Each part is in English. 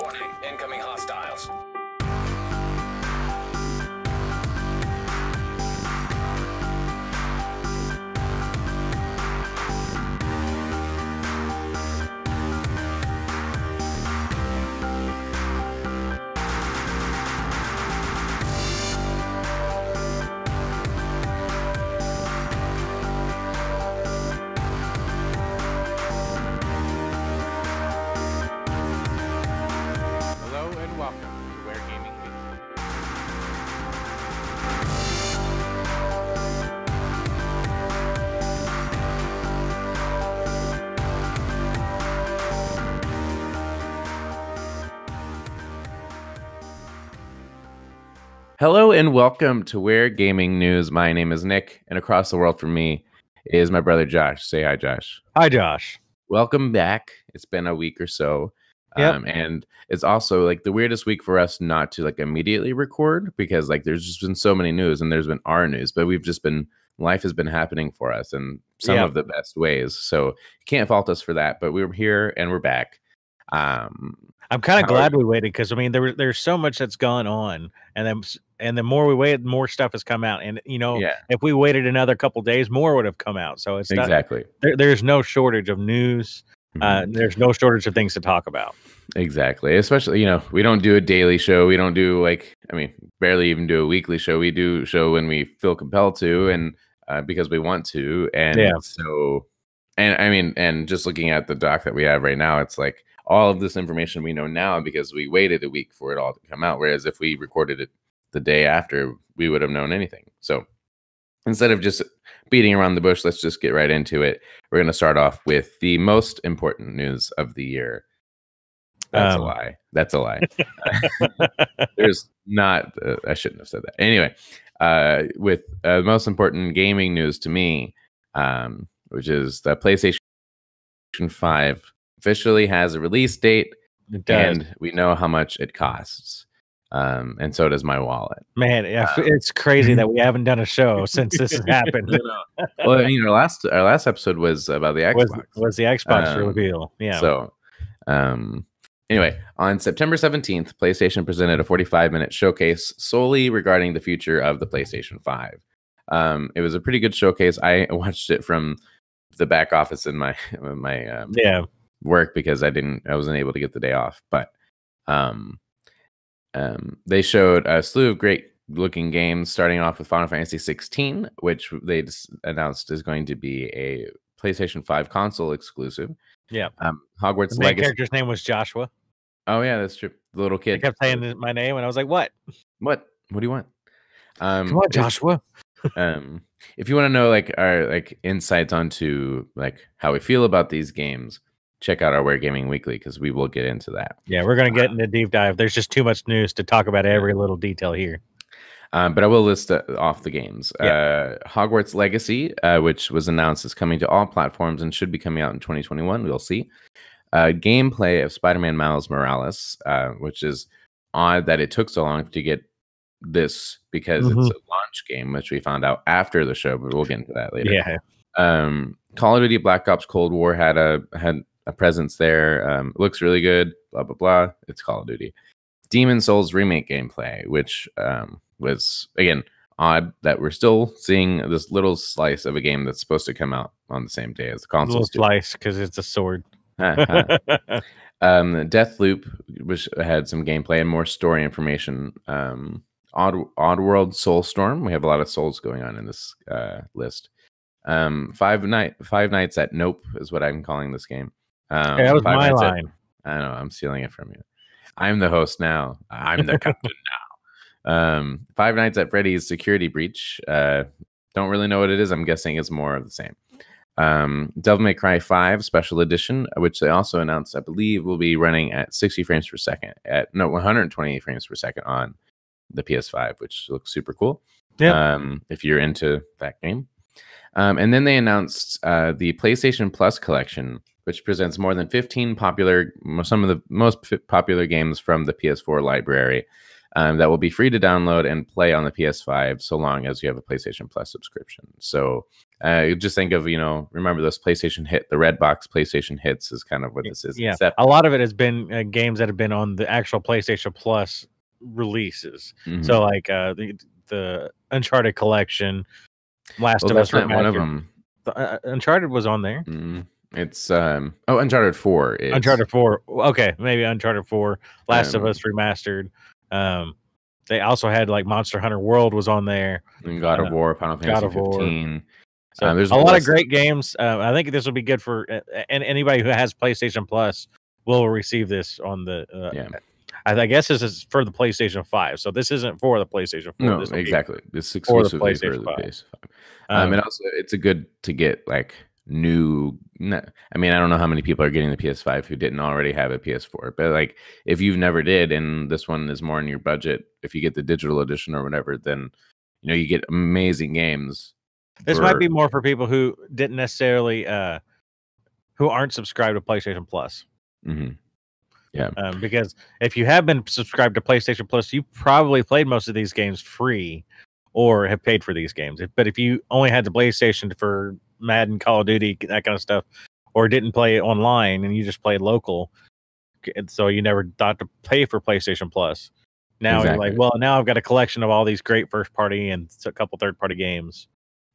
Warning, incoming hostiles. Hello and welcome to Ware Gaming Weekly. Hello and welcome to Ware Gaming News. My name is Nick, and across the world from me is my brother Josh. Say hi, Josh. Hi, Josh. Welcome back. It's been a week or so. Yep. And it's also like the weirdest week for us not to like immediately record because like there's just been so many news and there's been our news, but we've just been life has been happening for us in some Yep. of the best ways. So you can't fault us for that, but we're here and we're back. I'm kind of glad we waited because I mean there's so much that's gone on, and the more we waited, more stuff has come out. And Yeah, if we waited another couple days, more would have come out. So it's not, exactly. there's no shortage of news. Mhm. There's no shortage of things to talk about. Exactly. Especially, we don't do a daily show. We don't do barely even do a weekly show. We do show when we feel compelled to and because we want to. And Yeah. so, and just looking at the doc that we have right now, it's like all of this information we know now because we waited a week for it all to come out. Whereas if we recorded it the day after, we would have known anything. So instead of just beating around the bush, let's just get right into it. We're going to start off with the most important news of the year. That's a lie. That's a lie. There's not. I shouldn't have said that. Anyway, with the most important gaming news to me, which is the PlayStation 5 officially has a release date, and we know how much it costs. And so does my wallet. Man, it's crazy that we haven't done a show since this has happened. Well, our last episode was about the Xbox. Was the Xbox reveal? Yeah. So, anyway, on September 17th, PlayStation presented a 45-minute showcase solely regarding the future of the PlayStation 5. It was a pretty good showcase. I watched it from the back office in my work because I wasn't able to get the day off. But they showed a slew of great looking games, starting off with Final Fantasy 16, which they just announced is going to be a PlayStation 5 console exclusive. Yeah. Hogwarts The main Legacy. character's name was Joshua. Oh yeah, that's true. The little kid. He kept saying my name, and I was like, "What? What do you want?" Come on, Joshua." If you want to know our insights onto how we feel about these games, check out our Ware Gaming Weekly because we will get into that. Yeah, we're gonna get into a deep dive. There's just too much news to talk about every little detail here. But I will list off the games. Yeah. Hogwarts Legacy, which was announced, is coming to all platforms and should be coming out in 2021. We'll see. Gameplay of Spider-Man Miles Morales, which is odd that it took so long to get this because it's a launch game, which we found out after the show, but we'll get into that later. Yeah. Call of Duty Black Ops Cold War had a presence there. Looks really good. Blah blah blah. It's Call of Duty. Demon Souls remake gameplay, which was again odd that we're still seeing this little slice of a game that's supposed to come out on the same day as the consoles. Little slice because it's a sword. Deathloop, which had some gameplay and more story information. Oddworld Soulstorm. We have a lot of souls going on in this list. Five Nights at Nope is what I'm calling this game. That was my line. I know, I'm stealing it from you. I'm the host now. I'm the captain now. Five Nights at Freddy's Security Breach. Don't really know what it is. I'm guessing it's more of the same. Devil May Cry 5 Special Edition, which they also announced, I believe, will be running at 60 frames per second. 120 frames per second on the PS5, which looks super cool. Yeah. If you're into that game. And then they announced the PlayStation Plus collection, which presents more than 15 some of the most popular games from the PS4 library. that will be free to download and play on the PS5 so long as you have a PlayStation Plus subscription. So just think of, remember those PlayStation the red box PlayStation hits is kind of what this is. Yeah, except a lot of it has been games that have been on the actual PlayStation Plus releases. So like the Uncharted collection, Last of Us Remastered. One of them. Uncharted was on there. It's Uncharted 4 is. Uncharted 4. Okay, maybe Uncharted 4, Last of Us Remastered. They also had like Monster Hunter World was on there. And God of War, Final Fantasy 15. So there's a lot of great games. I think this will be good for and anybody who has PlayStation Plus will receive this on the. I guess this is for the PlayStation 5, so this isn't for the PlayStation 4. No, exactly. This is exclusively for the PS5. And also, it's a good to get like new. I mean, I don't know how many people are getting the PS5 who didn't already have a PS4, but like if you've never did, and this one is more in your budget, if you get the digital edition or whatever, then you get amazing games. This might be more for people who didn't necessarily who aren't subscribed to PlayStation Plus. Yeah, because if you have been subscribed to PlayStation Plus, you probably played most of these games free or have paid for these games. But if you only had the PlayStation for Madden, Call of Duty, that kind of stuff, or didn't play it online and you just played local, and so you never thought to pay for PlayStation Plus. Now you're like, well, now I've got a collection of all these great first party and a couple third party games.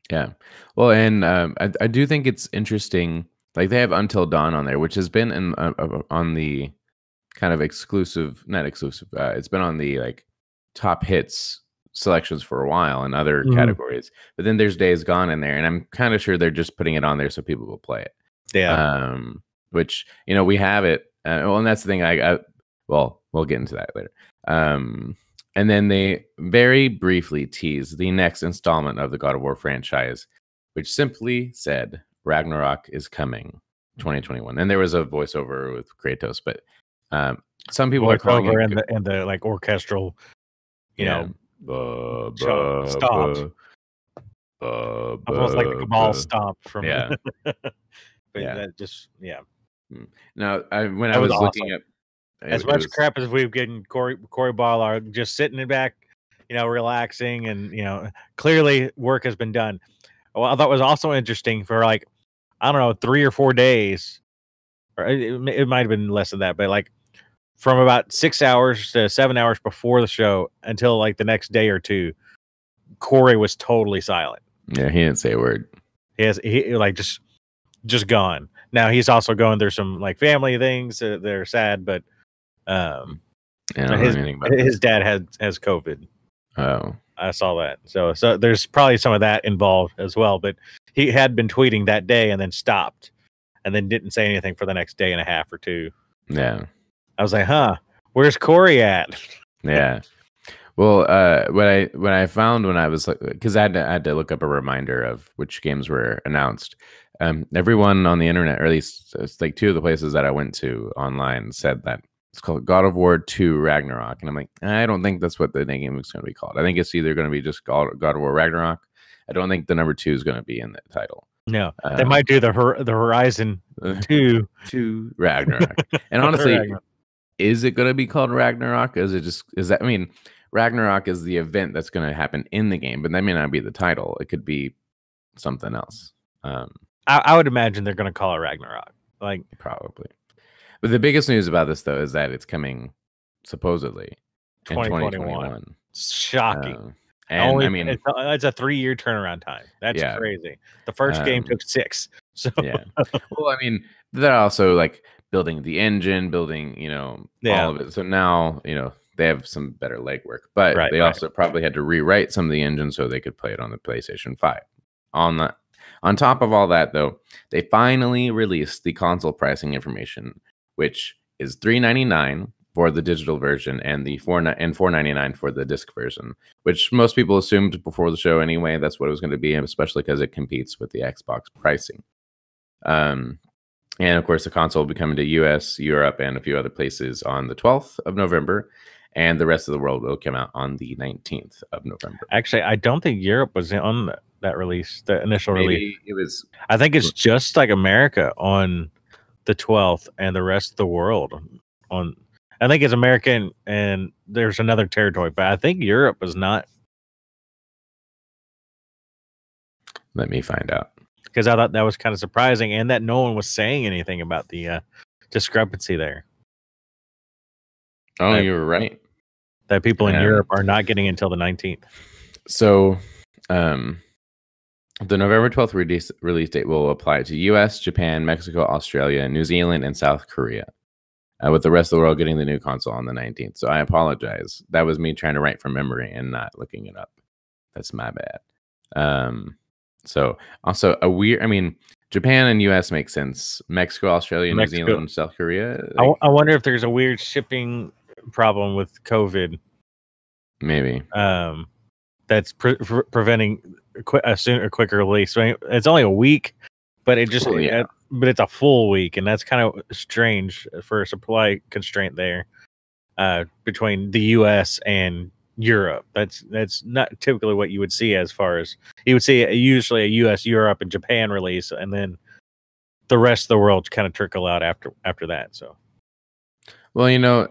Yeah, well, and I do think it's interesting. Like they have Until Dawn on there, which has been on the kind of not exclusive. It's been on the like top hits selections for a while in other categories. But then there's Days Gone in there, and I'm kind of sure they're just putting it on there so people will play it. Yeah. Which we have it. And that's the thing. Well, we'll get into that later. And then they very briefly tease the next installment of the God of War franchise, which simply said Ragnarok is coming 2021. And there was a voiceover with Kratos, but some people are calling it and the like orchestral, stop. Almost like the Cabal stomp from but that just Now when I was awesome. Looking at as much crap as we've given Corey Ball just sitting back, relaxing, and clearly work has been done. Well, I thought it was also interesting for like, I don't know, 3 or 4 days, or it might have been less than that, but like from about 6 hours to 7 hours before the show until like the next day or two, Corey was totally silent. Yeah, he didn't say a word. He like just gone. Now he's also going through some like family things that are sad, but his dad has COVID. Oh, I saw that. So there's probably some of that involved as well. But he had been tweeting that day and then stopped, and then didn't say anything for the next day and a half or two. Yeah, I was like, where's Corey at? Yeah. Well, what I found when I was like, because I had to look up a reminder of which games were announced. Everyone on the internet, or at least it's like 2 of the places that I went to online, said that it's called God of War 2 Ragnarok, and I'm like, I don't think that's what the game is going to be called. I think it's either going to be just God of War Ragnarok. I don't think the number 2 is going to be in the title. No, they might do the Horizon 2 Ragnarok. And honestly, is it going to be called Ragnarok? Ragnarok is the event that's going to happen in the game, but that may not be the title. It could be something else. I would imagine they're going to call it Ragnarok. Like probably. But the biggest news about this, though, is that it's coming supposedly 2021. Shocking. And it's a 3-year turnaround time. That's crazy. The first game took 6. So well, they're also like building the engine, building all of it. So now they have some better legwork, but they also probably had to rewrite some of the engine so they could play it on the PlayStation 5. On top of all that, though, they finally released the console pricing information, which is $399 for the digital version and the $499 for the disc version, which most people assumed before the show anyway. That's what it was going to be, especially because it competes with the Xbox pricing. And of course, the console will be coming to US, Europe, and a few other places on the 12th of November. And the rest of the world will come out on the 19th of November. Actually, I don't think Europe was on that release, the initial release. It was. I think it's just like America on the 12th, and the rest of the world on. I think it's American, and there's another territory, but I think Europe is not. Let me find out. Because I thought that was kind of surprising, and that no one was saying anything about the discrepancy there. Oh, you were right. That people in Europe are not getting it until the 19th. So, the November 12th release date will apply to US, Japan, Mexico, Australia, New Zealand, and South Korea, with the rest of the world getting the new console on the 19th. So I apologize. That was me trying to write from memory and not looking it up. That's my bad. So also Japan and US make sense. Mexico, Australia, New Zealand, South Korea. I wonder if there's a weird shipping problem with COVID. Maybe. That's preventing a quicker release. I mean, it's only a week, but but it's a full week, and that's kind of strange for a supply constraint there between the U.S. and Europe. That's not typically what you would see. As far as you would see, usually a U.S., Europe, and Japan release, and then the rest of the world kind of trickle out after that. So. Well, I know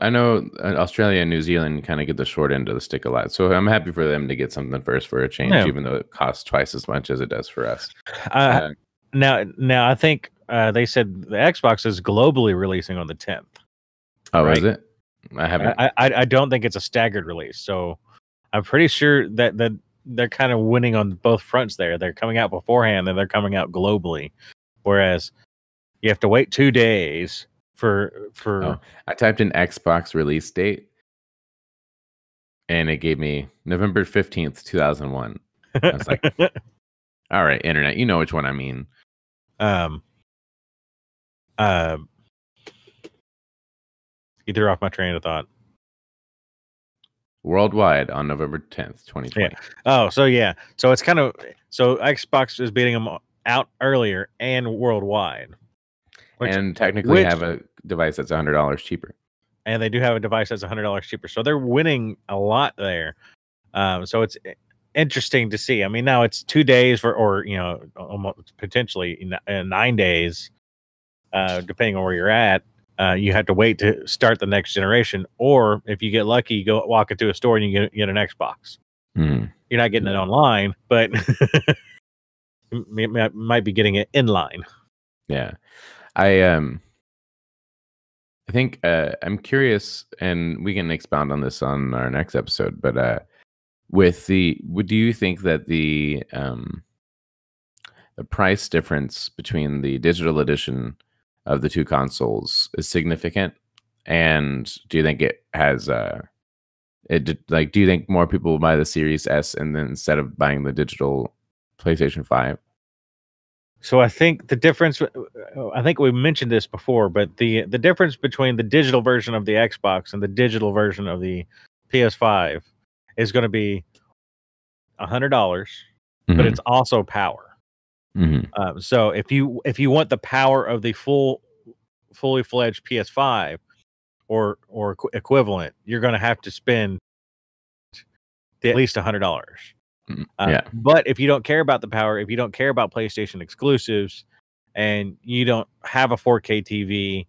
Australia and New Zealand kind of get the short end of the stick a lot. So I'm happy for them to get something first for a change, even though it costs twice as much as it does for us. Now I think they said the Xbox is globally releasing on the 10th. Oh, right? Is it? I haven't. I don't think it's a staggered release. So I'm pretty sure that they're kind of winning on both fronts there. They're coming out beforehand and they're coming out globally. Whereas you have to wait 2 days for I typed in Xbox release date and it gave me November 15th, 2001. I was like, all right, internet, you know which one I mean. You threw off my train of thought. Worldwide on November 10th, 2020. Yeah. Oh, so yeah. So it's kind of Xbox is beating them out earlier and worldwide. And technically have a device that's $100 cheaper. And they do have a device that's $100 cheaper. So they're winning a lot there. So it's interesting to see. I mean, now it's 2 days or almost potentially 9 days, depending on where you're at. You have to wait to start the next generation. Or if you get lucky, you go walk into a store and you get an Xbox. You're not getting it online, but you might be getting it in line. Yeah. I think I'm curious, and we can expound on this on our next episode. But do you think that the price difference between the digital edition of the two consoles is significant? And do you think it has do you think more people will buy the Series S and then instead of buying the digital PlayStation 5? So I think the difference, I think we mentioned this before, but the difference between the digital version of the Xbox and the digital version of the PS5 is going to be $100, but it's also power. So if you want the power of the fully fledged PS5 or equivalent, you're going to have to spend at least $100. But if you don't care about the power, if you don't care about PlayStation exclusives, and you don't have a 4K TV,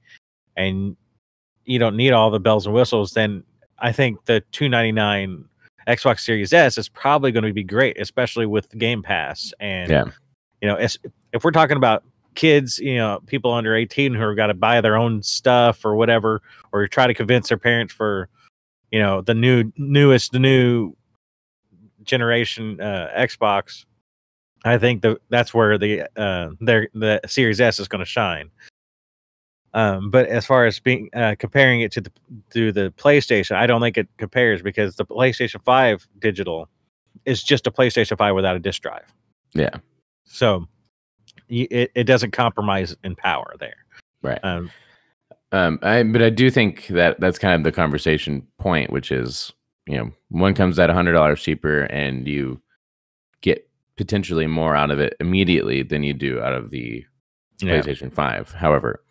and you don't need all the bells and whistles, then I think the $299 Xbox Series S is probably going to be great, especially with Game Pass. And if we're talking about kids, people under 18 who have got to buy their own stuff or whatever, or try to convince their parents for, the new generation Xbox, I think that's where the Series S is going to shine. But as far as being comparing it to the PlayStation, I don't think it compares, because the PlayStation 5 digital is just a PlayStation 5 without a disc drive. Yeah. So it doesn't compromise in power there. Right. But I do think that's kind of the conversation point, which is, one comes at $100 cheaper and you get potentially more out of it immediately than you do out of the PlayStation 5. However,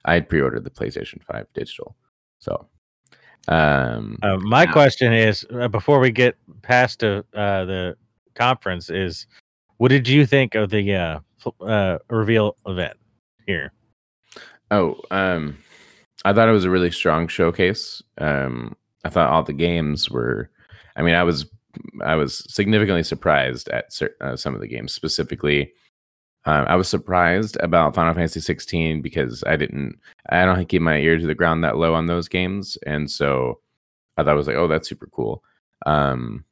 I pre-ordered the PlayStation 5 digital. So my question is, before we get past the conference, is what did you think of the reveal event here? I thought it was a really strong showcase. I thought all the games were. I mean, I was significantly surprised at some of the games. Specifically, I was surprised about Final Fantasy 16 because I don't keep my ear to the ground that low on those games, and so I thought it was like, oh, that's super cool. And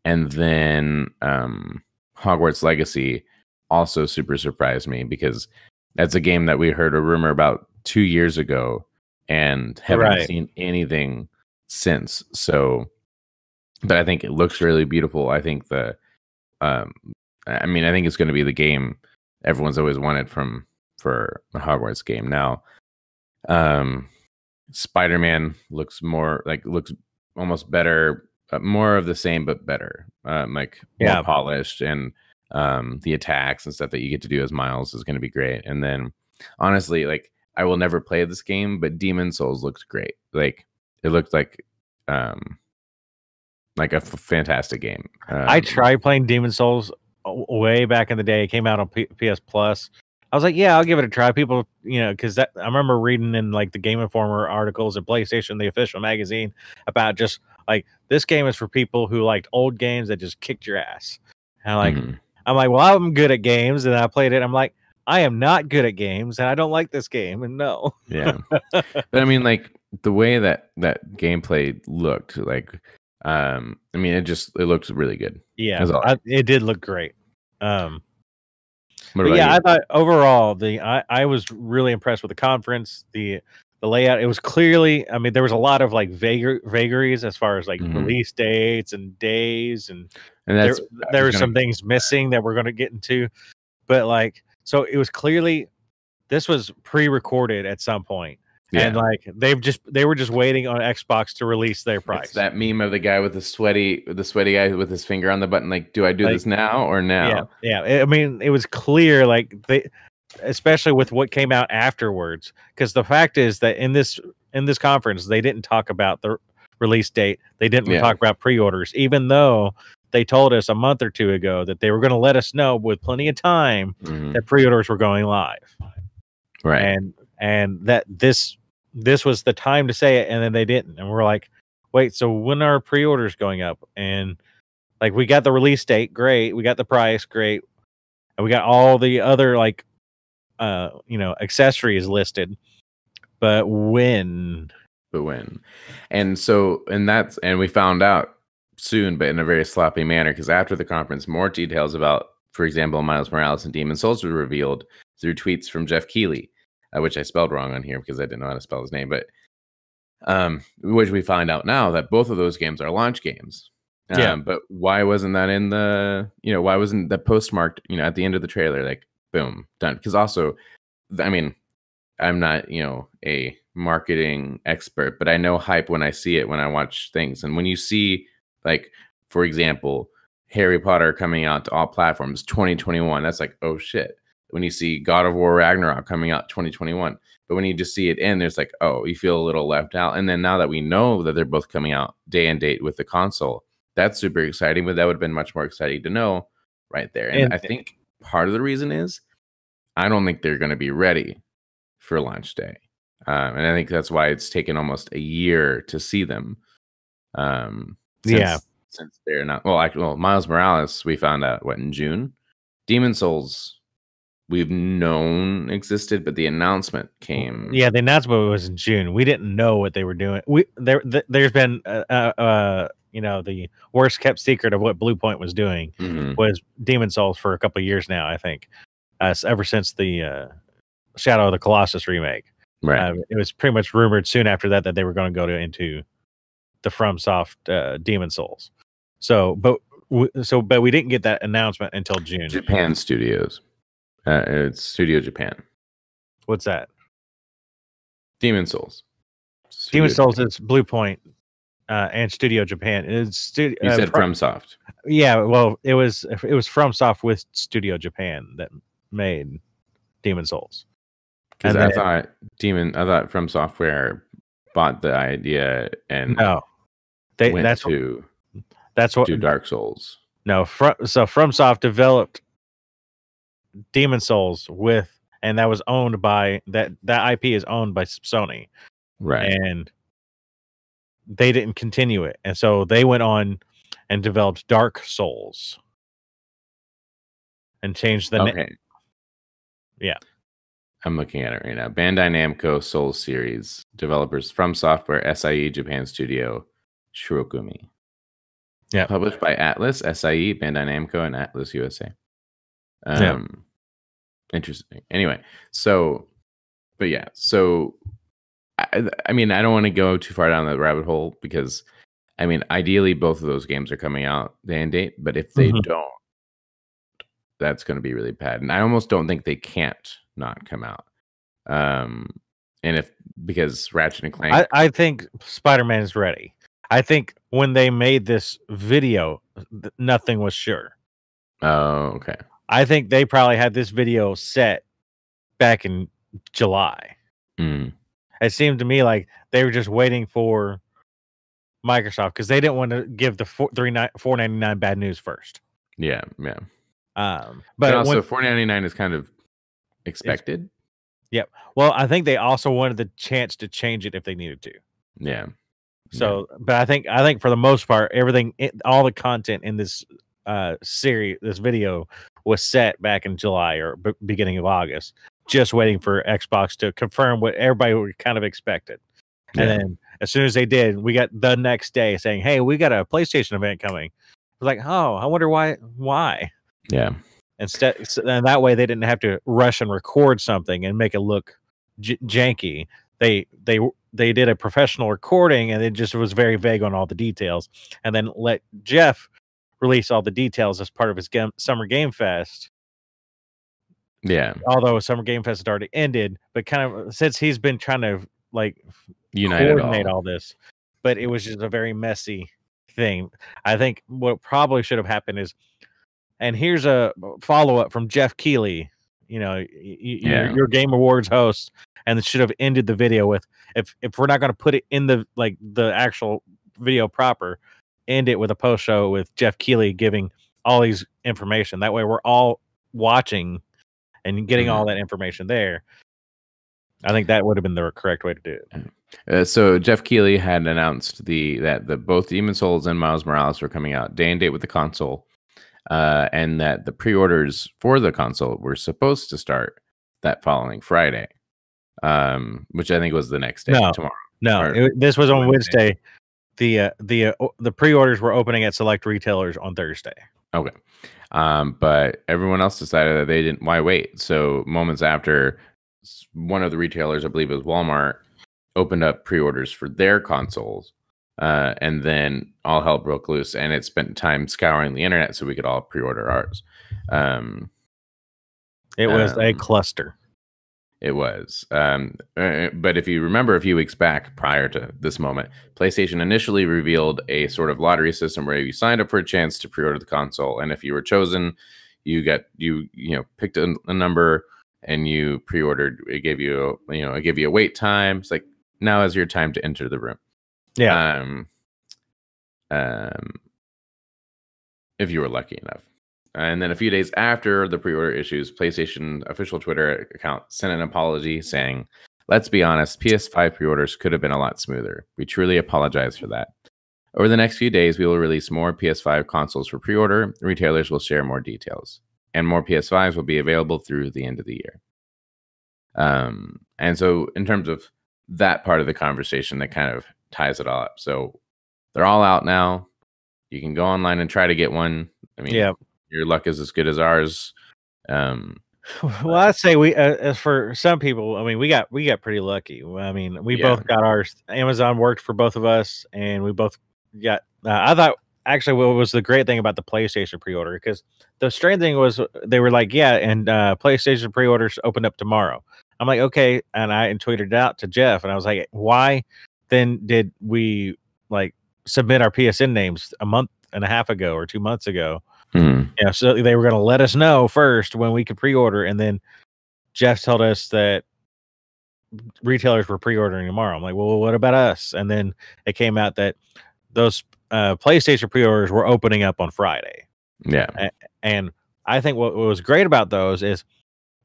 then Hogwarts Legacy also super surprised me because that's a game that we heard a rumor about 2 years ago and haven't seen anything since. So, but I think it looks really beautiful. I think I think it's going to be the game everyone's always wanted for a Hogwarts game. Now, Spider-Man looks almost better, more of the same but better, more polished, and the attacks and stuff that you get to do as Miles is going to be great. And then, honestly, like I will never play this game, but Demon Souls looked great. Like it looked like a fantastic game. I tried playing Demon Souls way back in the day. It came out on PS Plus. I was like, yeah, I'll give it a try. People, because I remember reading in like the Game Informer articles at PlayStation, the official magazine, about just like this game is for people who liked old games that just kicked your ass. And I'm like, well, I'm good at games, and I played it. I'm like, I am not good at games, and I don't like this game. And no, yeah, but I mean, like the way that gameplay looked, like, it looked really good. Yeah, it did look great. What but about yeah, you? I thought overall I was really impressed with the conference, the layout. It was clearly, there was a lot of like vagaries as far as like release dates and days, and there were some things missing that we're going to get into. But like, so it was clearly this was pre-recorded at some point. Yeah. And like they were just waiting on Xbox to release their price. It's that meme of the guy with the sweaty guy with his finger on the button, like, do I do this now or now? Yeah. It was clear, like especially with what came out afterwards, because the fact is that in this conference they didn't talk about the release date. They didn't talk about pre-orders, even though they told us a month or two ago that they were going to let us know with plenty of time that pre-orders were going live. Right. And that this was the time to say it, and then they didn't. And we're like, wait, so when are pre-orders going up? And like, we got the release date, great. We got the price, great. And we got all the other like, accessories listed. But when? And we found out soon, but in a very sloppy manner, because after the conference, more details about, for example, Miles Morales and Demon Souls were revealed through tweets from Jeff Keighley, which I spelled wrong on here because I didn't know how to spell his name, but which we find out now that both of those games are launch games. But why wasn't that in the, why wasn't that postmarked, at the end of the trailer, like, boom, done? Because also, I'm not, a marketing expert, but I know hype when I see it, when I watch things. And when you see, like, for example, Harry Potter coming out to all platforms 2021, that's like, oh shit. When you see God of War Ragnarok coming out 2021, but when you just see it in, there's like, oh, you feel a little left out. And then now that we know that they're both coming out day and date with the console, that's super exciting. But that would have been much more exciting to know right there. And I think part of the reason is I don't think they're going to be ready for launch day, and I think that's why it's taken almost a year to see them. Since they're not Miles Morales, we found out in June. Demon Souls, we've known existed, but the announcement came. Yeah, the announcement was in June. We didn't know what they were doing. There's been the worst kept secret of what Blue Point was doing was Demon Souls for a couple of years now, I think, ever since the Shadow of the Colossus remake. Right. It was pretty much rumored soon after that they were going to go into the FromSoft Demon Souls. But we didn't get that announcement until June. Japan Studios. It's Studio Japan. What's that? Demon Souls. Demon Souls is Blue Point and Studio Japan. It's you said FromSoft. Yeah, well, it was FromSoft with Studio Japan that made Demon Souls. Because I thought From Software bought the idea and that's what Dark Souls. No, so FromSoft developed Demon Souls and that was owned by that IP is owned by Sony. Right. and they didn't continue it, and so they went on and developed Dark Souls and changed the name. Okay. Yeah. I'm looking at it right now. Bandai Namco Souls series. Developers From Software, SIE, Japan Studio, Shirokumi. Yeah. Published by Atlas, SIE, Bandai Namco, and Atlas USA. Yeah. Interesting. Anyway, so, but yeah, so I mean, I don't want to go too far down the rabbit hole because, I mean, ideally both of those games are coming out day and date, but if they don't, that's going to be really bad. And I almost don't think they can't not come out. And if because Ratchet and Clank, I think Spider-Man is ready. I think when they made this video, nothing was sure. oh, okay. I think they probably had this video set back in July. It seemed to me like they were just waiting for Microsoft because they didn't want to give the $4.99 bad news first. Yeah, yeah. But and also $4.99 is kind of expected. Yep. Well, I think they also wanted the chance to change it if they needed to. Yeah. So, but I think for the most part, all the content in this series, this video, was set back in July or beginning of August, just waiting for Xbox to confirm what everybody kind of expected. Yeah. And then as soon as they did, we got the next day saying, "Hey, we got a PlayStation event coming." I was like, "Oh, I wonder why." Yeah. Instead, and that way they didn't have to rush and record something and make it look janky. They did a professional recording, and it just was very vague on all the details, and then let Jeff release all the details as part of his Summer Game Fest. Yeah. Although Summer Game Fest had already ended, but kind of since he's been trying to like coordinate all this, but it was just a very messy thing. I think what probably should have happened is, and here's a follow-up from Jeff Keighley, your Game Awards host, and it should have ended the video with, if we're not going to put it in the actual video proper, end it with a post show with Jeff Keighley giving all these information. That way we're all watching and getting all that information there. I think that would have been the correct way to do it. So Jeff Keighley had announced that both Demon's Souls and Miles Morales were coming out day and date with the console. And that the pre-orders for the console were supposed to start that following Friday, which I think was the next day, tomorrow. No, this was on Wednesday. The pre-orders were opening at select retailers on Thursday. Okay, but everyone else decided that they didn't. Why wait? So moments after, one of the retailers, I believe it was Walmart, opened up pre-orders for their consoles. And then all hell broke loose, and it spent time scouring the internet so we could all pre-order ours. It was a cluster. It was. But if you remember a few weeks back, prior to this moment, PlayStation initially revealed a sort of lottery system where you signed up for a chance to pre-order the console, and if you were chosen, you picked a number and you pre-ordered. It gave you a wait time. It's like, now is your time to enter the room. Yeah. If you were lucky enough. And then a few days after the pre-order issues, PlayStation official Twitter account sent an apology saying, "Let's be honest, PS5 pre-orders could have been a lot smoother. We truly apologize for that. Over the next few days, we will release more PS5 consoles for pre-order. Retailers will share more details, and more PS5s will be available through the end of the year." And so in terms of that part of the conversation, that kind of ties it all up. So they're all out now. You can go online and try to get one. I mean, your luck is as good as ours. Well, I'd say we, as for some people, I mean, we got pretty lucky. I mean, we both got ours. Amazon worked for both of us, and we both got. I thought actually what was the great thing about the PlayStation pre-order, because the strange thing was they were like, and PlayStation pre-orders opened up tomorrow. I'm like, okay, and I tweeted it out to Jeff, and I was like, why then did we submit our PSN names a month and a half ago or 2 months ago? So they were going to let us know first when we could pre-order, and then Jeff told us that retailers were pre-ordering tomorrow. I'm like, well, what about us? And then it came out that those PlayStation pre-orders were opening up on Friday. Yeah, and I think what was great about those is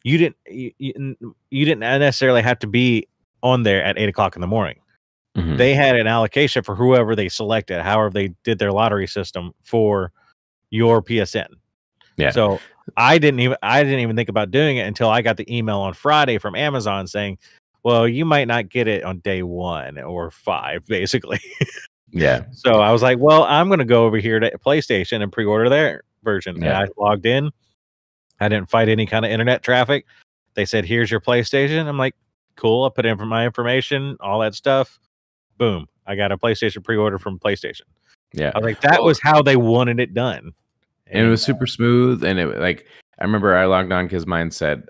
you didn't necessarily have to be on there at 8:00 in the morning. Mhm. They had an allocation for whoever they selected, however they did their lottery system for your PSN. Yeah. So I didn't even think about doing it until I got the email on Friday from Amazon saying, well, you might not get it on day 1 or 5, basically. Yeah. So I was like, well, I'm going to go over here to PlayStation and pre-order their version. And Yeah. I logged in. I didn't fight any kind of internet traffic. They said, here's your PlayStation. I'm like, cool. I put in for my information, all that stuff. Boom. I got a PlayStation pre-order from PlayStation. Yeah. I was like, that was how they wanted it done. And it was super smooth. And it like, I remember I logged on because mine said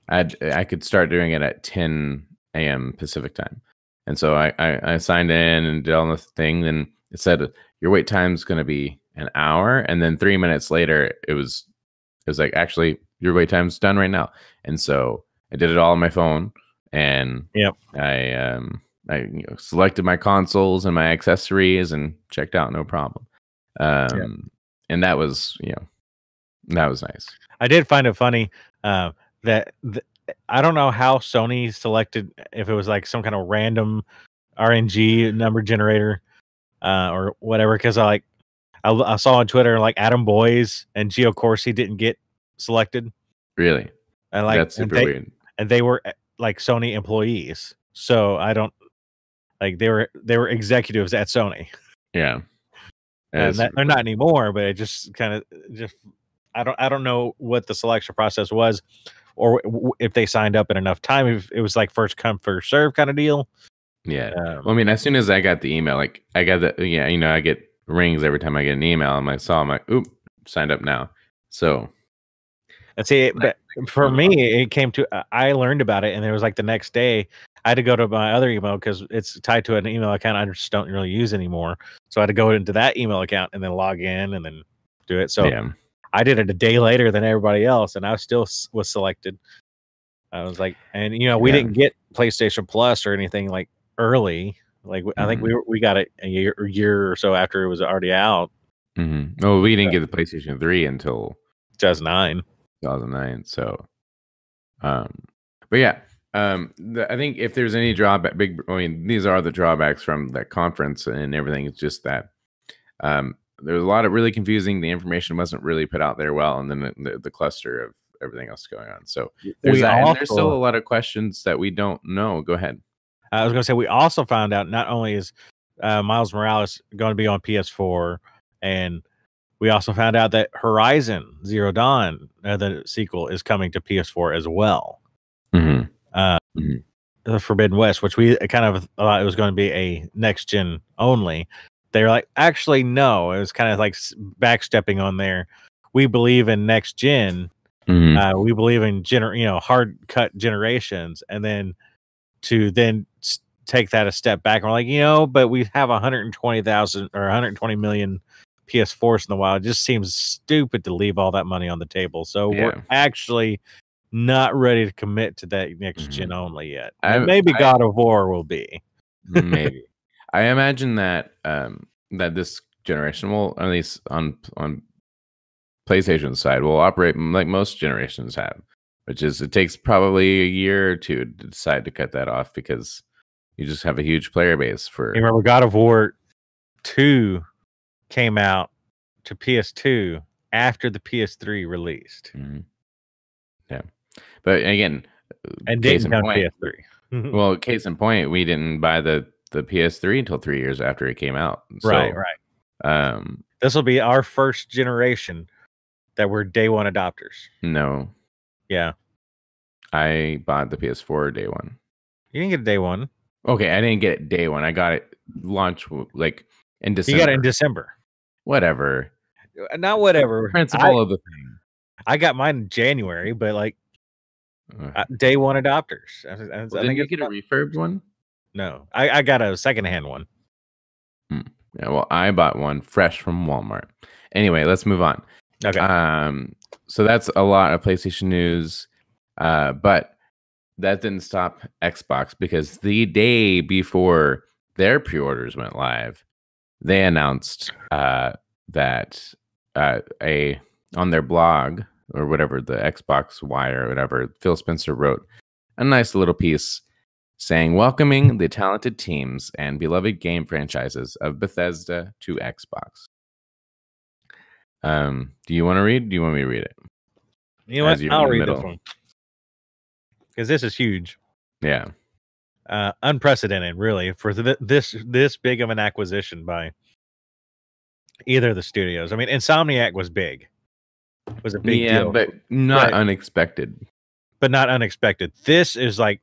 I could start doing it at 10 a.m. Pacific time. And so I signed in and did all the thing. And it said your wait time is going to be an hour. And then 3 minutes later, it was like, actually, your wait time's done right now. And so I did it all on my phone. And I selected my consoles and my accessories and checked out, no problem. And that was, that was nice. I did find it funny that I don't know how Sony selected, if it was like some kind of random RNG number generator or whatever, because I saw on Twitter like Adam Boyes and Gio Corsi didn't get selected. Really? And like that's super weird. And they were like Sony employees, so I don't like they were executives at Sony. Yeah, and they're not anymore. But it just kind of I don't know what the selection process was, or if they signed up in enough time. If it was like first come first serve kind of deal. Yeah. Well, I mean, as soon as I got the email, like I got the I get rings every time I get an email, and I saw I'm like, oop, signed up now. So. Let's see, but for me, it came to I learned about it, and it was like the next day. I had to go to my other email because it's tied to an email account I just don't really use anymore. So I had to go into that email account and then log in and then do it. So I did it a day later than everybody else, and I still was selected. I was like, and we didn't get PlayStation Plus or anything like early. Like I think we got it a year or so after it was already out. Well, we didn't get the PlayStation 3 until 2009. So, but yeah, I think if there's any drawback, these are the drawbacks from that conference and everything. It's just that there's a lot of really confusing. The information wasn't really put out there well, and then the cluster of everything else going on. So there's and there's still a lot of questions that we don't know. Go ahead. I was going to say we also found out not only is Miles Morales going to be on PS4, and we also found out that Horizon Zero Dawn, the sequel, is coming to PS4 as well. The Forbidden West, which we kind of thought it was going to be a next gen only. They were like, actually, no. It was kind of like backstepping on there. We believe in next gen. We believe in hard cut generations, and then to take that a step back. And we're like, but we have 120,000 or 120 million PS4s in the wild. It just seems stupid to leave all that money on the table. So we're actually not ready to commit to that next gen only yet. Maybe God of War will be. Maybe. I imagine that that this generation will, at least on PlayStation side, will operate like most generations have, which is it takes probably a year or two to decide to cut that off because you just have a huge player base for. You remember God of War 2 came out to PS2 after the PS3 released. Yeah, but again, and didn't come to PS3. Well, case in point, we didn't buy the PS3 until 3 years after it came out. So, right. This will be our first generation that we're day one adopters. No. Yeah. I bought the PS4 day one. You didn't get it day one. Okay, I didn't get it day one. I got it launch like in December. You got it in December. Whatever. Not whatever. Principle of the thing. I got mine in January, but like day one adopters. Didn't you get a refurbed one? No, I got a secondhand one. Yeah, well, I bought one fresh from Walmart. Anyway, let's move on. Okay. So that's a lot of PlayStation news, but that didn't stop Xbox because the day before their pre-orders went live, they announced that on their blog or whatever, the Xbox Wire or whatever, Phil Spencer wrote a nice little piece saying, welcoming the talented teams and beloved game franchises of Bethesda to Xbox. Do you want to read? Do you want me to read it? You know what? I'll read this one because this is huge. Yeah. Unprecedented, really, for this big of an acquisition by either of the studios. I mean, Insomniac was big. It was a big deal. But not unexpected. But not unexpected. This is like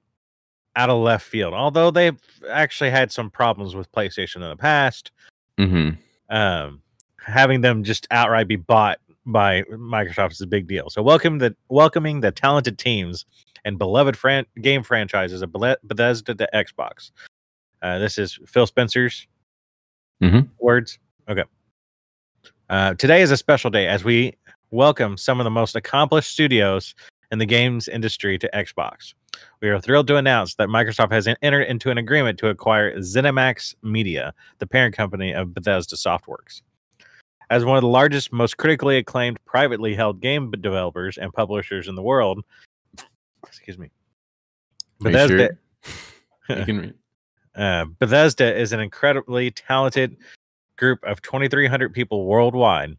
out of left field. Although they've actually had some problems with PlayStation in the past. Mm-hmm. Having them just outright be bought by Microsoft is a big deal. So welcoming the talented teams and beloved game franchises of Bethesda to Xbox. This is Phil Spencer's words. Okay. Today is a special day as we welcome some of the most accomplished studios in the games industry to Xbox. We are thrilled to announce that Microsoft has entered into an agreement to acquire ZeniMax Media, the parent company of Bethesda Softworks. As one of the largest, most critically acclaimed, privately held game developers and publishers in the world, excuse me, Bethesda, You can read. Bethesda is an incredibly talented group of 2,300 people worldwide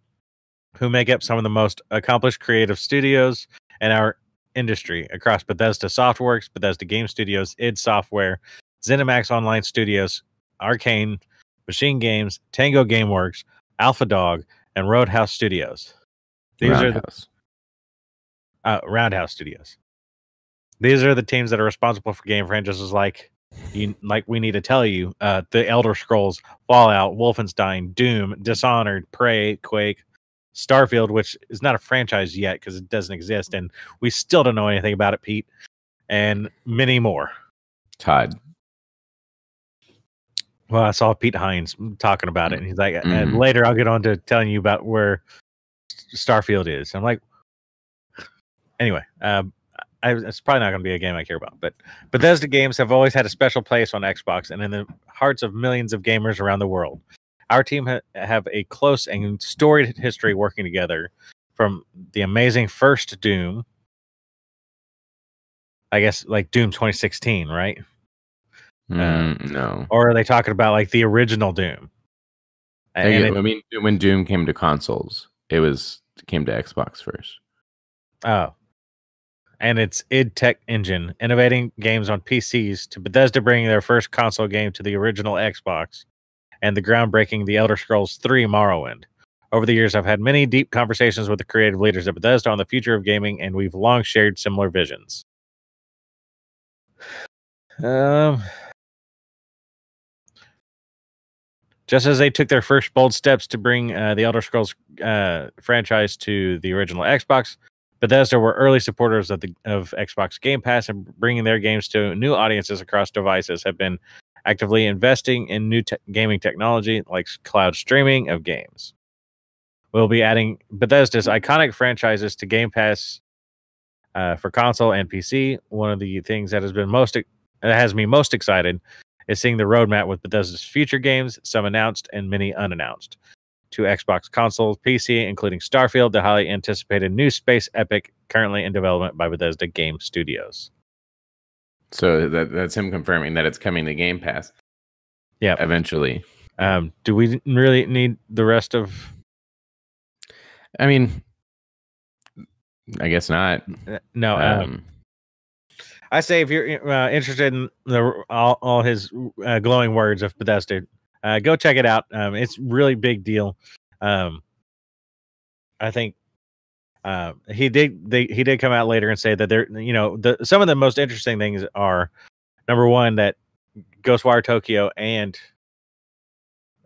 who make up some of the most accomplished creative studios in our industry across Bethesda Softworks, Bethesda Game Studios, id Software, ZeniMax Online Studios, Arcane, Machine Games, Tango Gameworks, Alpha Dog, and Roadhouse Studios. Roundhouse Studios. These are the teams that are responsible for game franchises like we need to tell you, The Elder Scrolls, Fallout, Wolfenstein, Doom, Dishonored, Prey, Quake, Starfield, which is not a franchise yet because it doesn't exist, and we still don't know anything about it, Pete, and many more. Todd. Well, I saw Pete Hines talking about it, and he's like, and later I'll get on to telling you about where Starfield is. I'm like, anyway, it's probably not going to be a game I care about, but Bethesda games have always had a special place on Xbox and in the hearts of millions of gamers around the world. Our team have a close and storied history working together, from the amazing first Doom, I guess, like Doom 2016, right? No. Or are they talking about like the original Doom? I mean, when Doom came to consoles, it came to Xbox first. Oh. And it's id Tech Engine, innovating games on PCs, to Bethesda bringing their first console game to the original Xbox, and the groundbreaking The Elder Scrolls 3 Morrowind. Over the years, I've had many deep conversations with the creative leaders at Bethesda on the future of gaming, and we've long shared similar visions. Just as they took their first bold steps to bring the Elder Scrolls franchise to the original Xbox, Bethesda were early supporters of Xbox Game Pass, and bringing their games to new audiences across devices, have been actively investing in new gaming technology like cloud streaming of games. We'll be adding Bethesda's iconic franchises to Game Pass for console and PC. One of the things that has me most excited is seeing the roadmap with Bethesda's future games, some announced and many unannounced, to Xbox consoles, PC, including Starfield, the highly anticipated new space epic currently in development by Bethesda Game Studios. So that's him confirming that it's coming to Game Pass. Yeah, eventually. Do we really need the rest of? I mean, I guess not. No. I say if you're interested in all his glowing words of Bethesda, go check it out. It's really big deal. I think he did come out later and say that some of the most interesting things are, number one, that Ghostwire Tokyo and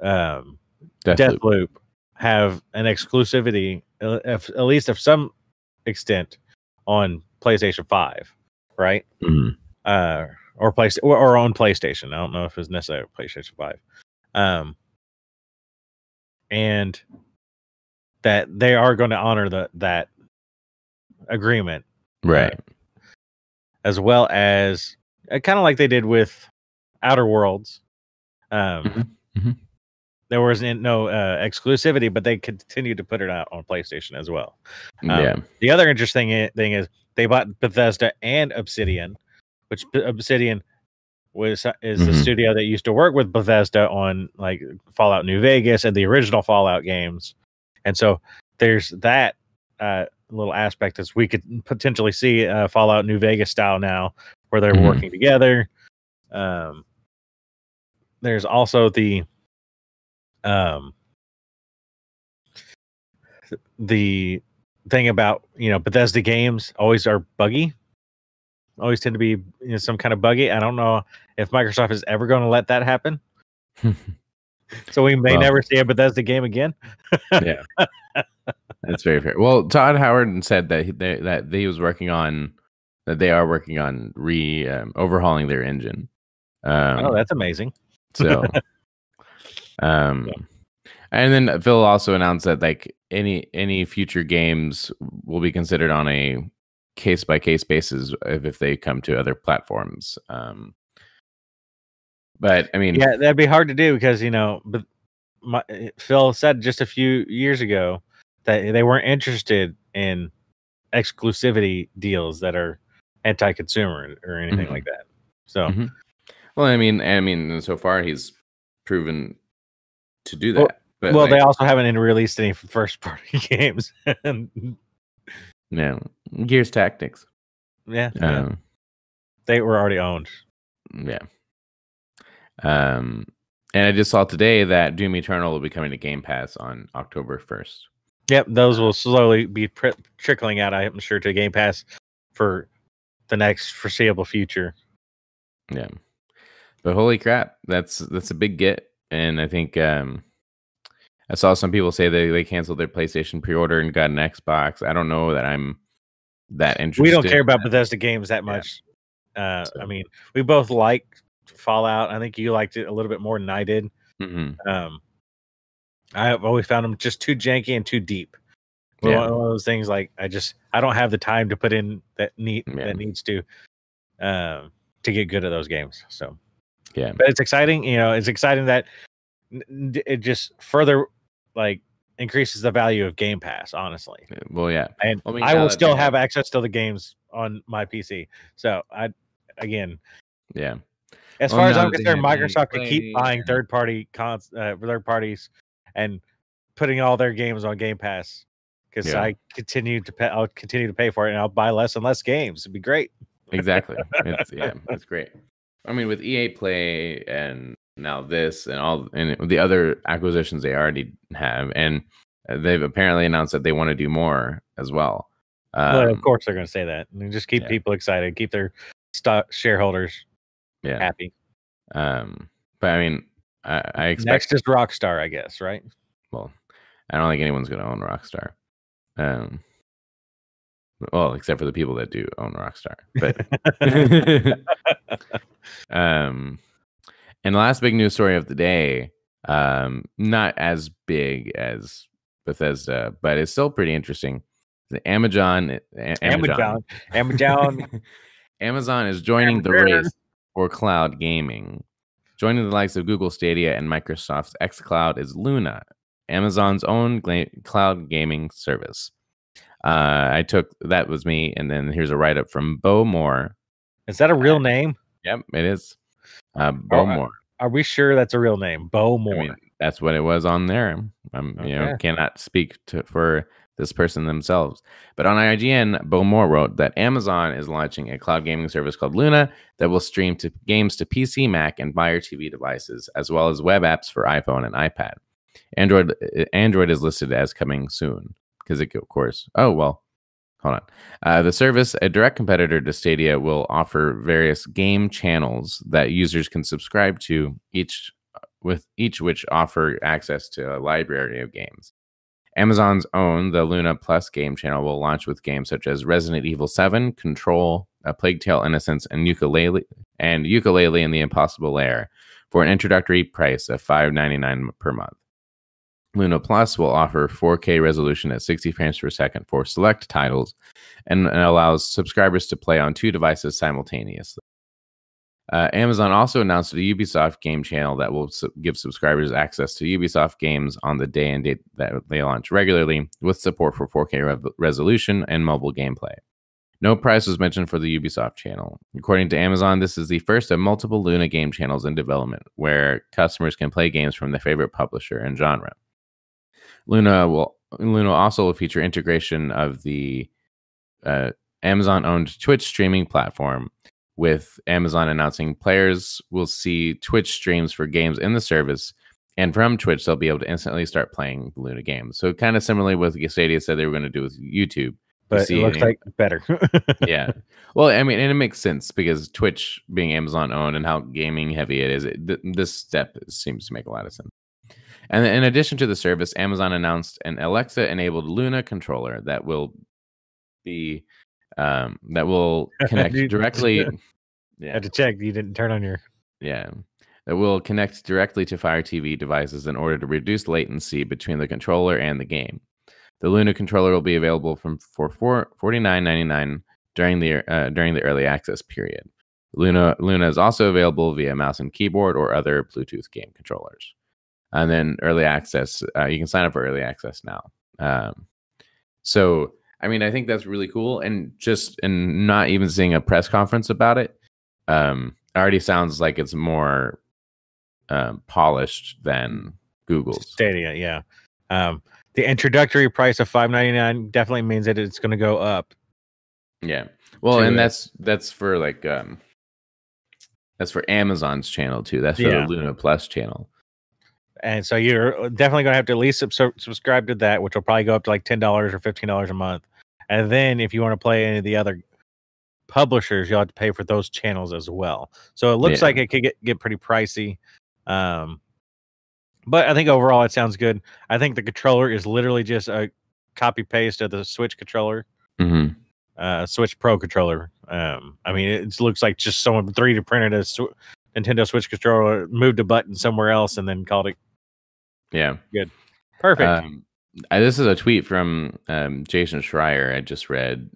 Deathloop have an exclusivity, at least of some extent, on PlayStation 5, right? Mm-hmm. Or on PlayStation. I don't know if it's necessarily PlayStation 5. And that they are going to honor that agreement, right? As well as kind of like they did with Outer Worlds. There was no exclusivity, but they continued to put it out on PlayStation as well. The other interesting thing is they bought Bethesda and Obsidian, which Obsidian is the Mhm. studio that used to work with Bethesda on like Fallout New Vegas and the original Fallout games. And so there's that little aspect as we could potentially see Fallout New Vegas style now, where they're Mhm. working together. There's also the thing about, Bethesda games always are buggy, always tend to be some kind of buggy. I don't know if Microsoft is ever going to let that happen, so we may Well, never see a Bethesda game again. yeah, that's very fair. Well, Todd Howard said that they are working on overhauling their engine. Oh, that's amazing. So, and then Phil also announced that like any future games will be considered on a case by case basis if they come to other platforms. But I mean, Yeah, that'd be hard to do because but Phil said just a few years ago that they weren't interested in exclusivity deals that are anti-consumer or anything Mhm. like that. So, Mhm. Well, I mean, so far he's proven to do well, that. But well, like, they also haven't released any first-party games. yeah, Gears Tactics. Yeah, Um, they were already owned. yeah. And I just saw today that Doom Eternal will be coming to Game Pass on October 1st. Yep, those will slowly be trickling out, I'm sure, to Game Pass for the next foreseeable future. Yeah. But holy crap, that's a big get. And I think I saw some people say they canceled their PlayStation pre-order and got an Xbox. I don't know that I'm that interested. We don't care about Bethesda games that Yeah. much. I mean, we both like Fallout. I think you liked it a little bit more than I did. Mm-hmm. I've always found them just too janky and too deep. Yeah. One of those things like I don't have the time to put in that needs to get good at those games. So yeah, but it's exciting. It's exciting that it just further like increases the value of Game Pass. Honestly, well, yeah, and well, I mean, I now will that still they have access to the games on my PC. So yeah. as Well, far as now I'm that they concerned, have EA Microsoft could keep Play buying and- third parties and putting all their games on Game Pass because Yeah. I'll continue to pay for it, and I'll buy less and less games. It'd be great. Exactly. It's great. I mean, with EA Play and now this and the other acquisitions they already have, and they've apparently announced that they want to do more as well. Well, of course they're going to say that, and just keep Yeah. people excited, keep their stock shareholders happy. But I mean, I expect Next is Rockstar, I guess, right? Well, I don't think anyone's going to own Rockstar. Well, except for the people that do own Rockstar. But and the last big news story of the day, not as big as Bethesda, but it's still pretty interesting. The Amazon Amazon is joining the race for cloud gaming. Joining the likes of Google Stadia and Microsoft's xCloud is Luna, Amazon's own cloud gaming service. That was me, and then here's a write-up from Bo Moore. Is that a real name? Yep, it is. Bo Moore. Are we sure that's a real name? Bo Moore. I mean, that's what it was on there. Cannot speak for this person themselves. But on IGN, Bo Moore wrote that Amazon is launching a cloud gaming service called Luna that will stream games to PC, Mac, and Fire TV devices, as well as web apps for iPhone and iPad. Android is listed as coming soon because it, of course. Oh well, hold on. The service, a direct competitor to Stadia, will offer various game channels that users can subscribe to, each which offer access to a library of games. Amazon's own the Luna Plus game channel will launch with games such as Resident Evil 7, Control, Plague Tale: Innocence, and Ukulele and the Impossible Lair for an introductory price of $5.99 per month. Luna Plus will offer 4K resolution at 60 frames per second for select titles and allows subscribers to play on 2 devices simultaneously. Amazon also announced a Ubisoft game channel that will give subscribers access to Ubisoft games on the day and date that they launch regularly, with support for 4K resolution and mobile gameplay. No price was mentioned for the Ubisoft channel. According to Amazon, this is the first of multiple Luna game channels in development, where customers can play games from their favorite publisher and genre. Luna also will feature integration of the Amazon-owned Twitch streaming platform, with Amazon announcing players will see Twitch streams for games in the service, and from Twitch they'll be able to instantly start playing Luna games. So kind of similarly with Stadia said they were going to do with YouTube. But it looks like better. Yeah. Well, I mean, and it makes sense because Twitch being Amazon owned and how gaming heavy it is, this step seems to make a lot of sense. And in addition to the service, Amazon announced an Alexa-enabled Luna controller that will be that will connect directly. I had to check you didn't turn on your. Yeah, that will connect directly to Fire TV devices in order to reduce latency between the controller and the game. The Luna controller will be available for $49.99 during the early access period. Luna is also available via mouse and keyboard or other Bluetooth game controllers. And then early access, you can sign up for early access now. So, I mean, I think that's really cool. And not even seeing a press conference about it, already sounds like it's more polished than Google's Stadia. Yeah. The introductory price of $5.99 definitely means that it's going to go up. Yeah. Well, and that's for like that's for Amazon's channel too. That's for the Luna Plus channel. And so you're definitely going to have to at least subscribe to that, which will probably go up to like $10 or $15 a month. And then if you want to play any of the other publishers, you'll have to pay for those channels as well. So it looks like it could get pretty pricey. But I think overall it sounds good. I think the controller is literally just a copy paste of the Switch controller, Switch Pro controller. I mean, it looks like just someone 3D printed a Nintendo Switch controller, moved a button somewhere else, and then called it. Yeah, good, perfect. This is a tweet from Jason Schreier I just read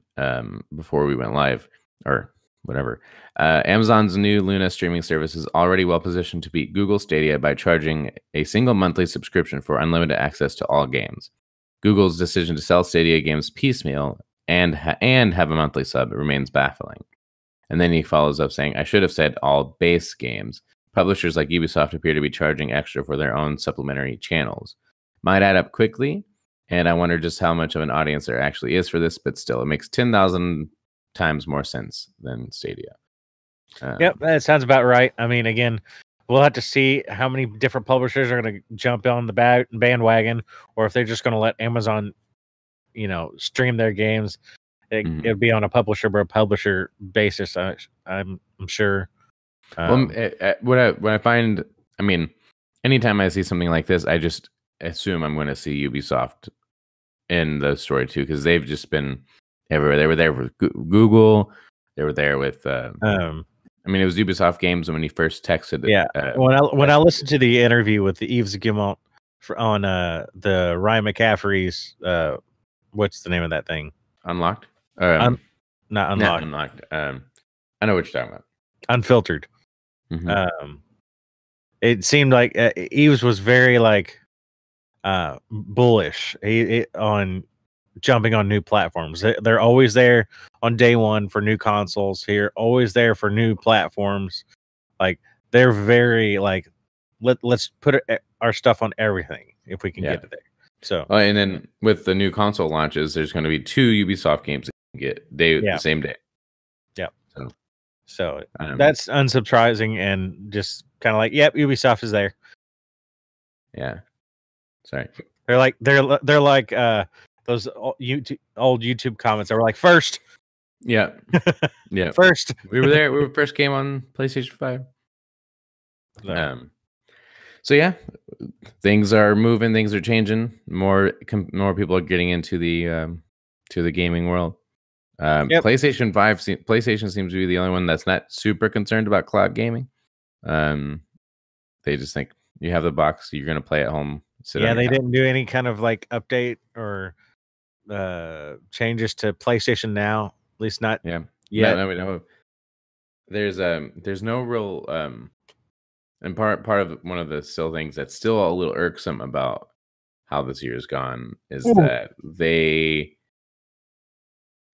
before we went live, or whatever. Amazon's new Luna streaming service is already well positioned to beat Google Stadia by charging a single monthly subscription for unlimited access to all games. Google's decision to sell Stadia games piecemeal and have a monthly sub remains baffling. And then he follows up saying, I should have said all base games. Publishers like Ubisoft appear to be charging extra for their own supplementary channels. Might add up quickly, and I wonder just how much of an audience there actually is for this, but still, it makes 10,000 times more sense than Stadia. Yep, that sounds about right. I mean, again, we'll have to see how many different publishers are going to jump on the bandwagon, or if they're just going to let Amazon, stream their games. It'll be on a publisher by publisher basis. I'm sure. What I find, I mean, anytime I see something like this, I just assume I'm going to see Ubisoft in the story too, because they've just been everywhere. They were there with Google. They were there with. I mean, it was Ubisoft games when he first texted. Yeah, when I listened to the interview with the Yves Guillemot on the Ryan McCaffrey's, what's the name of that thing? Unlocked. Not Unlocked. Not Unlocked. I know what you're talking about. Unfiltered. It seemed like Yves was very bullish on jumping on new platforms. They're always there on day one for new consoles. Here, always there for new platforms. Like they're very let's put our stuff on everything if we can get it there. So, and then with the new console launches, there's going to be 2 Ubisoft games that you can get the same day. Yeah. So that's unsurprising and just kind of like, yep, Ubisoft is there. Yeah. Sorry. They're like those old YouTube comments that were like, first. Yeah. Yeah. First. We were there. We were first game on PlayStation 5. No. So yeah, things are moving, things are changing. More people are getting into the gaming world. PlayStation seems to be the only one that's not super concerned about cloud gaming. They just think you have the box, you're going to play at home. They didn't do any kind of update or changes to PlayStation Now, at least not yet. No. There's no real and part of one of the still things that's still a little irksome about how this year has gone is that they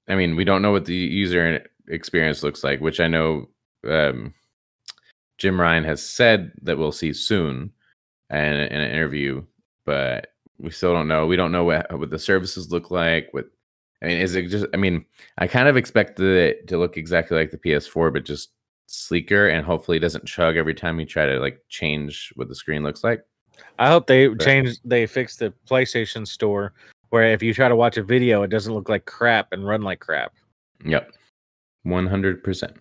I mean, we don't know what the user experience looks like, which I know Jim Ryan has said that we'll see soon in an interview, but we still don't know. We don't know what the services look like. I mean, is it just? I mean, I kind of expected it to look exactly like the PS4, but just sleeker, and hopefully it doesn't chug every time you try to like change what the screen looks like. I hope they fix the PlayStation Store where if you try to watch a video, it doesn't look like crap and run like crap. Yep, 100%.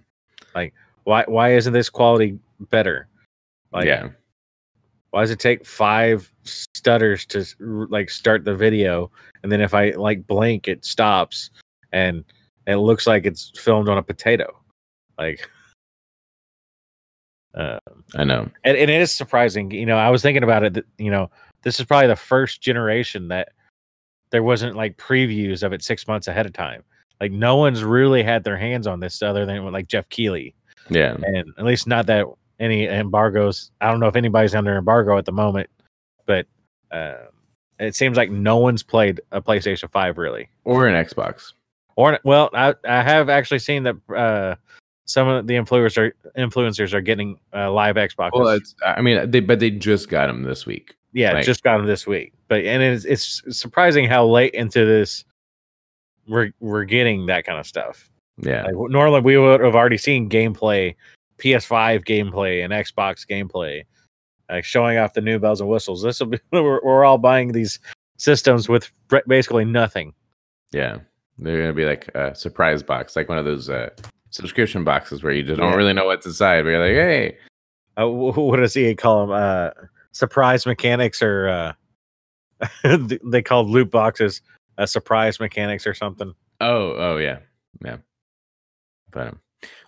Like, why isn't this quality better? Like, yeah. Why does it take 5 stutters to like start the video, and then if I like blink, it stops, and it looks like it's filmed on a potato? Like, I know, and it is surprising. You know, I was thinking about it. That, you know, this is probably the first generation that there wasn't like previews of it 6 months ahead of time. Like, no one's really had their hands on this other than like Jeff Keighley. Yeah, and at least not that any embargoes. I don't know if anybody's under embargo at the moment, but it seems like no one's played a PlayStation 5 really, or an Xbox. Or well, I have actually seen that some of the influencers are getting live Xbox. Well, I mean, they just got them this week. Yeah, like, just got them this week. But it's surprising how late into this we're getting that kind of stuff. Yeah, like, normally we would have already seen gameplay, PS5 gameplay, and Xbox gameplay, like showing off the new bells and whistles. This will be we're all buying these systems with basically nothing. Yeah, they're gonna be like a surprise box, like one of those subscription boxes where you just don't really know what's inside. But you're like, hey, what does he call them? Surprise mechanics, or they called loot boxes surprise mechanics or something. Oh yeah. But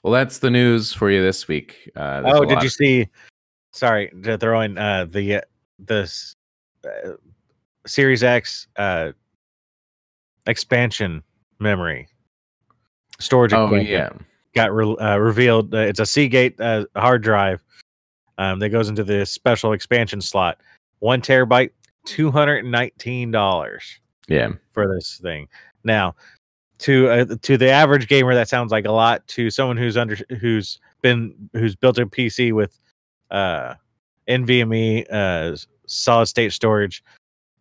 well, that's the news for you this week. Did you see? Sorry to throw in the Series X expansion memory storage. Got revealed. It's a Seagate hard drive that goes into the special expansion slot. 1 terabyte, $219. Yeah, for this thing. Now, to the average gamer, that sounds like a lot. To someone who's built a PC with NVMe solid state storage,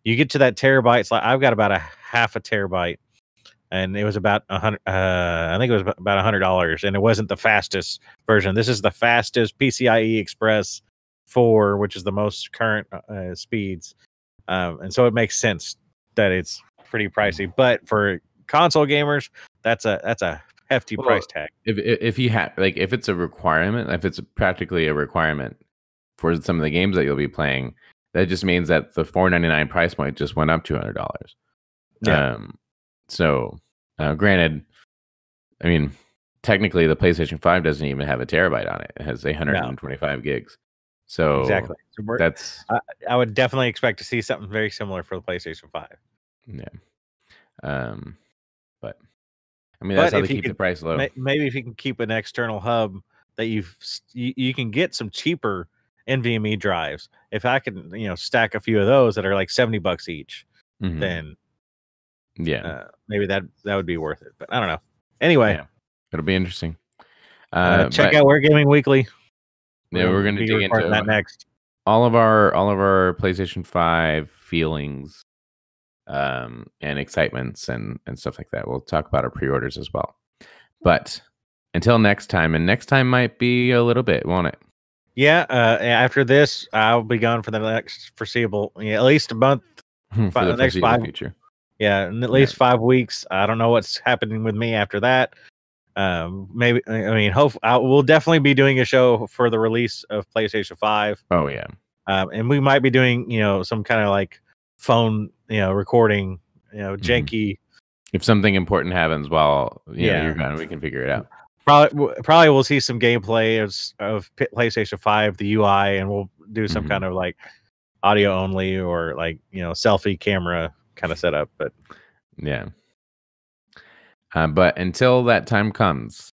you get to that terabyte. It's like I've got about a half a terabyte, and it was about $100. I think it was about $100, and it wasn't the fastest version. This is the fastest PCIe Express 4, which is the most current speeds, and so it makes sense that it's pretty pricey. But for console gamers, that's a hefty price tag. If you have if it's a requirement, if it's practically a requirement for some of the games that you'll be playing, that just means that the $499 price point just went up $200. Yeah. So granted, I mean, technically the PlayStation 5 doesn't even have a terabyte on it. It has 125 gigs. So exactly. So that's I would definitely expect to see something very similar for the PlayStation 5. Yeah. But I mean, that's how they keep the price low. Maybe if you can keep an external hub that you can get some cheaper NVMe drives. If I could, stack a few of those that are like $70 each, then maybe that would be worth it. But I don't know. Anyway, it'll be interesting. Check out Ware Gaming Weekly. Yeah, we're going to dig into that next. All of our PlayStation 5 feelings, and excitements and stuff like that. We'll talk about our pre-orders as well. But until next time, and next time might be a little bit, won't it? Yeah. After this, I'll be gone for the next foreseeable, at least a month. For the next 5 future. Yeah, and at least 5 weeks. I don't know what's happening with me after that. Maybe we'll definitely be doing a show for the release of PlayStation 5. Oh yeah. And we might be doing, some kind of like phone, recording, janky. If something important happens while you're gone, we can figure it out. Probably we'll see some gameplay of PlayStation 5, the UI, and we'll do some kind of like audio only or like selfie camera kind of setup. But yeah. But until that time comes,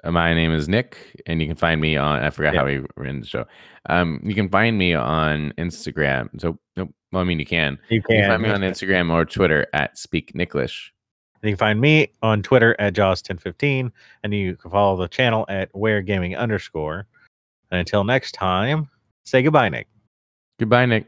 my name is Nick, and you can find me on. I forgot how we were in the show. You can find me on Instagram. So, well, I mean, you can. You can find me on Instagram or Twitter at SpeakNicklish. And you can find me on Twitter at Jaws1015, and you can follow the channel at WareGaming_. And until next time, say goodbye, Nick. Goodbye, Nick.